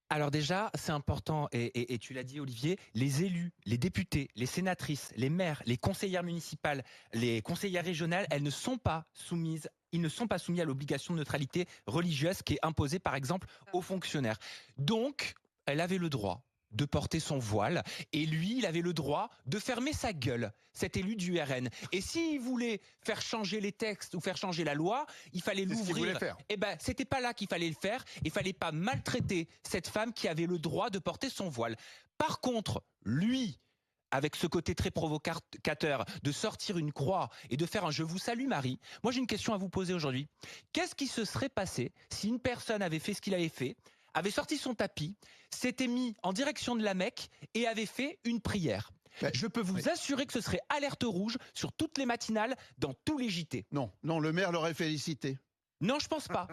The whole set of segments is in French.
Alors déjà, c'est important, et tu l'as dit Olivier, les élus, les députés, les sénatrices, les maires, les conseillères municipales, les conseillères régionales, elles ne sont pas soumises, ils ne sont pas soumis à l'obligation de neutralité religieuse qui est imposée par exemple aux fonctionnaires. Donc, elle avait le droit de porter son voile et lui, il avait le droit de fermer sa gueule, cet élu du RN. Et s'il voulait faire changer les textes ou faire changer la loi, il fallait C'est ce qu'il voulait l'ouvrir. faire. Eh ben, c'était pas là qu'il fallait le faire. Il fallait pas maltraiter cette femme qui avait le droit de porter son voile. Par contre, lui, avec ce côté très provocateur, de sortir une croix et de faire un je vous salue Marie, moi j'ai une question à vous poser aujourd'hui. Qu'est-ce qui se serait passé si une personne avait fait ce qu'il avait fait, avait sorti son tapis, s'était mis en direction de la Mecque et avait fait une prière? Mais- Je peux vous oui. assurer que ce serait alerte rouge sur toutes les matinales, dans tous les JT. Non, non, le maire l'aurait félicité. Non, je pense pas.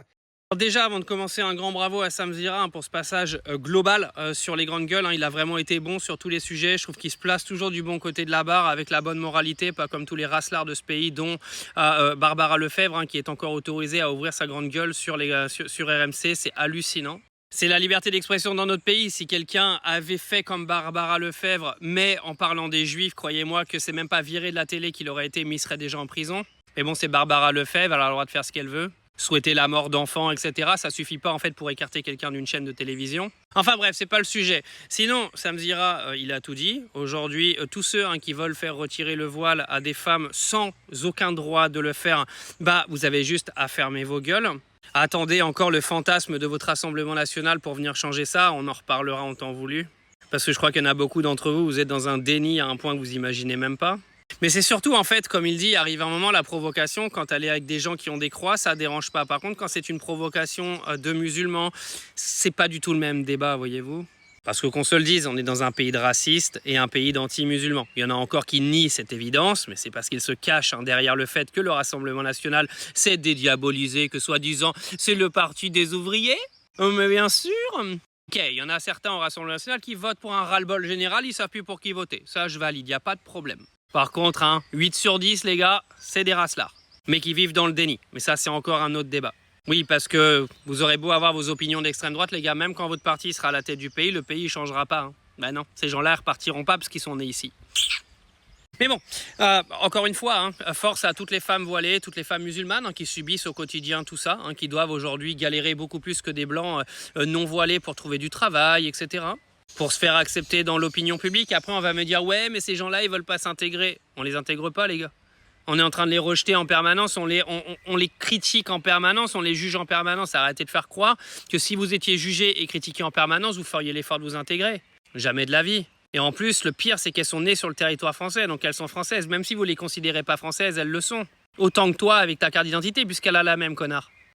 Alors déjà, avant de commencer, un grand bravo à Sam Zira pour ce passage global sur les grandes gueules. Il a vraiment été bon sur tous les sujets. Je trouve qu'il se place toujours du bon côté de la barre avec la bonne moralité, pas comme tous les raslards de ce pays, dont Barbara Lefebvre, qui est encore autorisée à ouvrir sa grande gueule sur RMC. C'est hallucinant. C'est la liberté d'expression dans notre pays. Si quelqu'un avait fait comme Barbara Lefebvre, mais en parlant des Juifs, croyez-moi que c'est même pas viré de la télé qu'il aurait été, mais il serait déjà en prison. Mais bon, c'est Barbara Lefebvre, elle a le droit de faire ce qu'elle veut. Souhaiter la mort d'enfants, etc. Ça suffit pas en fait pour écarter quelqu'un d'une chaîne de télévision. Enfin bref, c'est pas le sujet. Sinon, Sam Zira, il a tout dit. Aujourd'hui, tous ceux qui veulent faire retirer le voile à des femmes sans aucun droit de le faire, vous avez juste à fermer vos gueules. Attendez encore le fantasme de votre Rassemblement national pour venir changer ça. On en reparlera en temps voulu. Parce que je crois qu'il y en a beaucoup d'entre vous, vous êtes dans un déni à un point que vous imaginez même pas. Mais c'est surtout, en fait, comme il dit, arrive un moment, la provocation, quand elle est avec des gens qui ont des croix, ça dérange pas. Par contre, quand c'est une provocation de musulmans, c'est pas du tout le même débat, voyez-vous. Parce que qu'on se le dise, on est dans un pays de racistes et un pays d'anti-musulmans. Il y en a encore qui nient cette évidence, mais c'est parce qu'ils se cachent derrière le fait que le Rassemblement national s'est dédiabolisé, que soi-disant, c'est le parti des ouvriers. Oh, mais bien sûr. Ok, il y en a certains au Rassemblement national qui votent pour un ras-le-bol général, ils savent plus pour qui voter. Ça, je valide, il n'y a pas de problème. Par contre, 8 sur 10, les gars, c'est des raslards. Mais qui vivent dans le déni. Mais ça, c'est encore un autre débat. Oui, parce que vous aurez beau avoir vos opinions d'extrême droite, les gars, même quand votre parti sera à la tête du pays, le pays ne changera pas. Ben non, ces gens-là ne repartiront pas parce qu'ils sont nés ici. Mais bon, encore une fois, force à toutes les femmes voilées, toutes les femmes musulmanes qui subissent au quotidien tout ça, qui doivent aujourd'hui galérer beaucoup plus que des blancs non voilés pour trouver du travail, etc. Pour se faire accepter dans l'opinion publique. Après, on va me dire, ouais, mais ces gens-là, ils veulent pas s'intégrer. On les intègre pas, les gars. On est en train de les rejeter en permanence, on les critique en permanence, on les juge en permanence. Arrêtez de faire croire que si vous étiez jugé et critiqué en permanence, vous feriez l'effort de vous intégrer. Jamais de la vie. Et en plus, le pire, c'est qu'elles sont nées sur le territoire français, donc elles sont françaises. Même si vous les considérez pas françaises, elles le sont. Autant que toi avec ta carte d'identité, puisqu'elle a la même, connard.